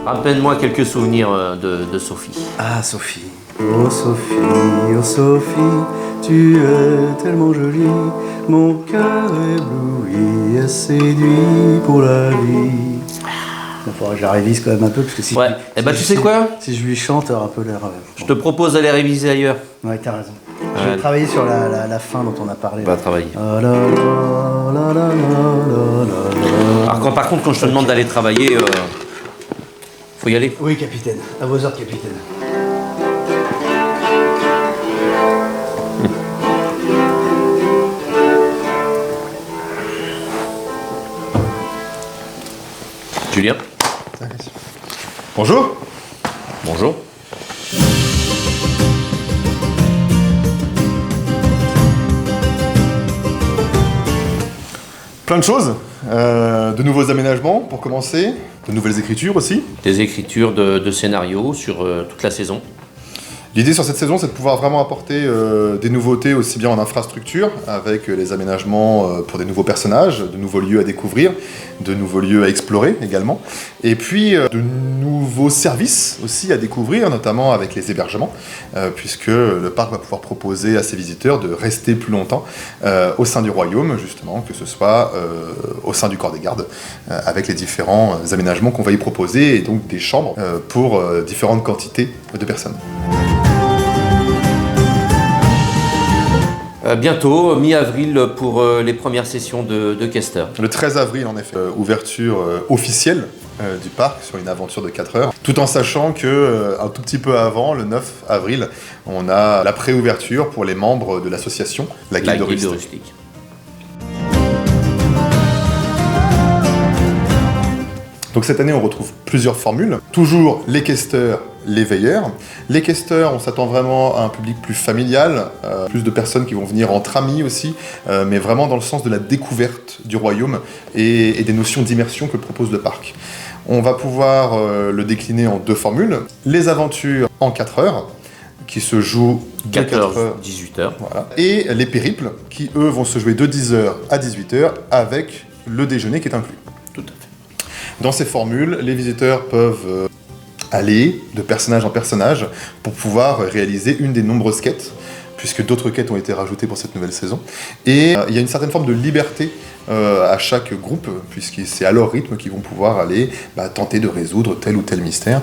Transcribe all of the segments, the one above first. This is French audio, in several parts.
Rappelle-moi quelques souvenirs de Sophie. Ah, Sophie. Oh Sophie, tu es tellement jolie. Mon cœur ébloui et séduit pour la vie. Il faudra que je la révise quand même un peu, parce que si Ouais, et bah tu sais quoi? Si je lui chante, elle aura un peu l'air... Je te propose d'aller réviser ailleurs. Ouais, t'as raison. Je vais travailler sur la fin dont on a parlé. Va travailler. Ah, la, la, la, la, la, la. Alors par contre, quand je te demande d'aller travailler, faut y aller. Oui, capitaine. À vos ordres, capitaine. Julien. Bonjour. Bonjour. Plein de choses. De nouveaux aménagements pour commencer, de nouvelles écritures aussi. Des écritures de scénarios sur toute la saison. L'idée sur cette saison, c'est de pouvoir vraiment apporter des nouveautés aussi bien en infrastructure, avec les aménagements pour des nouveaux personnages, de nouveaux lieux à découvrir, de nouveaux lieux à explorer également, et puis de nouveaux services aussi à découvrir, notamment avec les hébergements, puisque le parc va pouvoir proposer à ses visiteurs de rester plus longtemps au sein du royaume, justement, que ce soit au sein du corps des gardes, avec les différents aménagements qu'on va y proposer, et donc des chambres pour différentes quantités de personnes. Bientôt, mi-avril, pour les premières sessions de Caster. Le 13 avril, en effet, ouverture officielle du parc sur une aventure de 4 heures, tout en sachant que un tout petit peu avant, le 9 avril, on a la pré-ouverture pour les membres de l'association, la Guilde Rustique. Donc cette année, on retrouve plusieurs formules. Toujours les questeurs, les veilleurs. Les questeurs, on s'attend vraiment à un public plus familial, plus de personnes qui vont venir entre amis aussi, mais vraiment dans le sens de la découverte du royaume et des notions d'immersion que propose le parc. On va pouvoir le décliner en deux formules. Les aventures en 4 heures, qui se jouent de 14-18 heures. Voilà. Et les périples, qui eux vont se jouer de 10h à 18h avec le déjeuner qui est inclus. Tout à fait. Dans ces formules, les visiteurs peuvent aller de personnage en personnage pour pouvoir réaliser une des nombreuses quêtes, puisque d'autres quêtes ont été rajoutées pour cette nouvelle saison. Et il y a une certaine forme de liberté à chaque groupe, puisque c'est à leur rythme qu'ils vont pouvoir aller tenter de résoudre tel ou tel mystère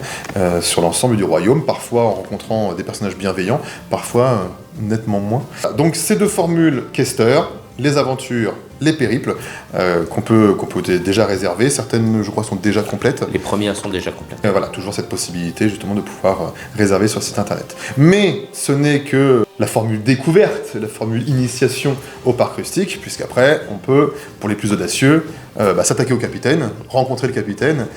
sur l'ensemble du royaume, parfois en rencontrant des personnages bienveillants, parfois nettement moins. Donc ces deux formules questeurs, les aventures, les périples, qu'on peut déjà réserver. Certaines, je crois, sont déjà complètes. Les premières sont déjà complètes. Voilà, toujours cette possibilité, justement, de pouvoir réserver sur le site internet. Mais ce n'est que la formule découverte, la formule initiation au parc rustique, puisqu'après, on peut, pour les plus audacieux, s'attaquer au capitaine, rencontrer le capitaine,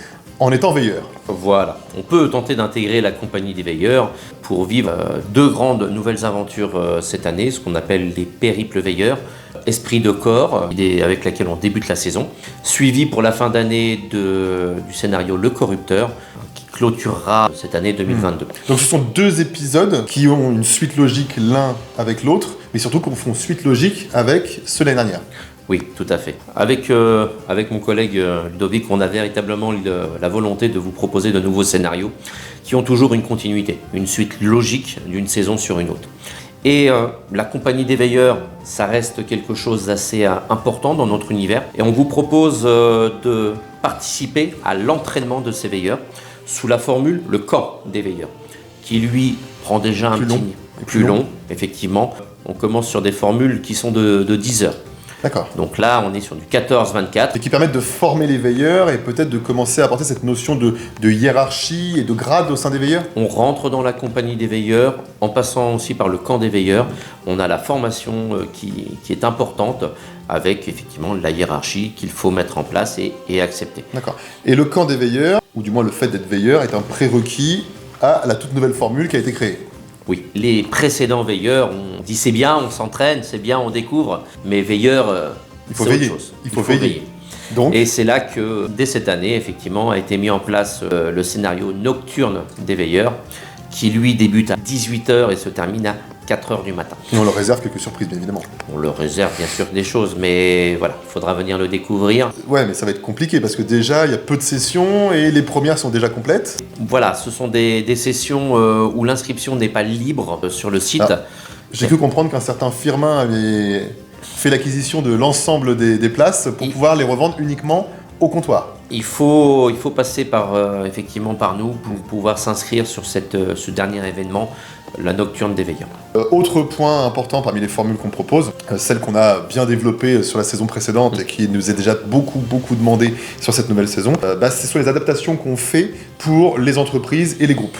en étant veilleur. Voilà, on peut tenter d'intégrer la compagnie des veilleurs pour vivre deux grandes nouvelles aventures cette année, ce qu'on appelle les périples veilleurs. Esprit de corps, idée avec laquelle on débute la saison, suivi pour la fin d'année du scénario Le Corrupteur, qui clôturera cette année 2022. Donc ce sont deux épisodes qui ont une suite logique l'un avec l'autre, mais surtout qu'on font suite logique avec ceux de l'année dernière. Oui, tout à fait. Avec mon collègue Ludovic, on a véritablement la volonté de vous proposer de nouveaux scénarios qui ont toujours une continuité, une suite logique d'une saison sur une autre. Et la compagnie des veilleurs, ça reste quelque chose d'assez important dans notre univers. Et on vous propose de participer à l'entraînement de ces veilleurs sous la formule le camp des veilleurs, qui lui prend déjà un petit... Plus long, effectivement. On commence sur des formules qui sont de 10 heures. D'accord. Donc là, on est sur du 14-24. Et qui permettent de former les veilleurs et peut-être de commencer à apporter cette notion de hiérarchie et de grade au sein des veilleurs. On rentre dans la compagnie des veilleurs, en passant aussi par le camp des veilleurs. On a la formation qui est importante, avec effectivement la hiérarchie qu'il faut mettre en place et accepter. D'accord. Et le camp des veilleurs, ou du moins le fait d'être veilleur, est un prérequis à la toute nouvelle formule qui a été créée. Oui, les précédents veilleurs, on dit c'est bien, on s'entraîne, c'est bien, on découvre, mais veilleurs, c'est autre chose. Il faut veiller. Donc... Et c'est là que, dès cette année, effectivement, a été mis en place le scénario nocturne des veilleurs, qui lui débute à 18h et se termine à 4 heures du matin. Et on leur réserve quelques surprises, bien évidemment. On leur réserve bien sûr des choses, mais voilà, il faudra venir le découvrir. Ouais, mais ça va être compliqué parce que déjà, il y a peu de sessions et les premières sont déjà complètes. Voilà, ce sont des sessions où l'inscription n'est pas libre sur le site. Ah. J'ai cru comprendre qu'un certain Firmin avait fait l'acquisition de l'ensemble des places pour pouvoir les revendre uniquement au comptoir. Il faut passer effectivement par nous pour pouvoir s'inscrire sur ce dernier événement, la Nocturne des Veilleurs. Autre point important parmi les formules qu'on propose, celle qu'on a bien développée sur la saison précédente et qui nous est déjà beaucoup demandée sur cette nouvelle saison, ce sont les adaptations qu'on fait pour les entreprises et les groupes.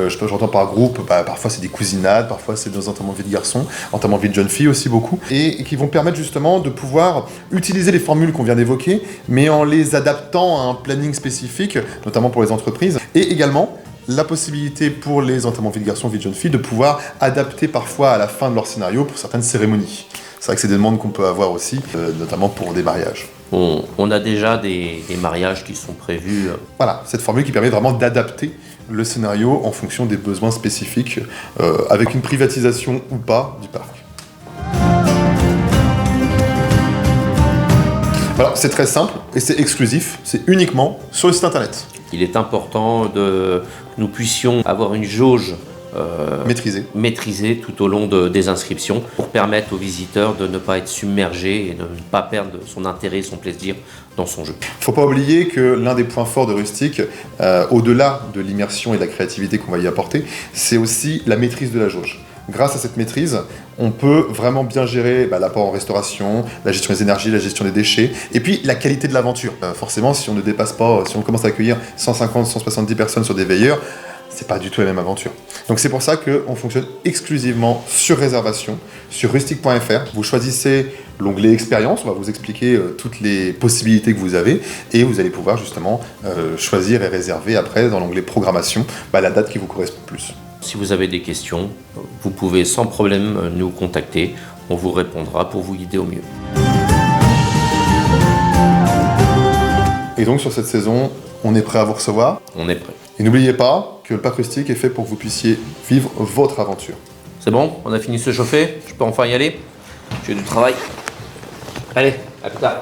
J'entends par groupe, parfois c'est des cousinades, parfois c'est des enterrements de vie de garçons, enterrements de vie de jeunes filles aussi beaucoup, et qui vont permettre justement de pouvoir utiliser les formules qu'on vient d'évoquer, mais en les adaptant à un planning spécifique, notamment pour les entreprises, et également la possibilité pour les enterrements de vie de garçons, vie de jeunes filles, de pouvoir adapter parfois à la fin de leur scénario pour certaines cérémonies. C'est vrai que c'est des demandes qu'on peut avoir aussi, notamment pour des mariages. On a déjà des mariages qui sont prévus. Voilà, cette formule qui permet vraiment d'adapter le scénario en fonction des besoins spécifiques, avec une privatisation ou pas du parc. Voilà, c'est très simple et c'est exclusif, c'est uniquement sur le site internet. Il est important que nous puissions avoir une jauge maîtrisée tout au long des inscriptions pour permettre aux visiteurs de ne pas être submergés et de ne pas perdre son intérêt, son plaisir dans son jeu. Il ne faut pas oublier que l'un des points forts de Rustic, au-delà de l'immersion et de la créativité qu'on va y apporter, c'est aussi la maîtrise de la jauge. Grâce à cette maîtrise, on peut vraiment bien gérer l'apport en restauration, la gestion des énergies, la gestion des déchets, et puis la qualité de l'aventure. Forcément, si on ne dépasse pas, si on commence à accueillir 150, 170 personnes sur des veilleurs, c'est pas du tout la même aventure. Donc c'est pour ça qu'on fonctionne exclusivement sur réservation, sur rustic.fr. Vous choisissez l'onglet expérience, on va vous expliquer toutes les possibilités que vous avez, et vous allez pouvoir justement choisir et réserver après dans l'onglet programmation la date qui vous correspond le plus. Si vous avez des questions, vous pouvez sans problème nous contacter. On vous répondra pour vous guider au mieux. Et donc sur cette saison, on est prêt à vous recevoir. On est prêt. Et n'oubliez pas que le parc Rustic est fait pour que vous puissiez vivre votre aventure. C'est bon? On a fini de se chauffer? Je peux enfin y aller? J'ai du travail. Allez, à plus tard.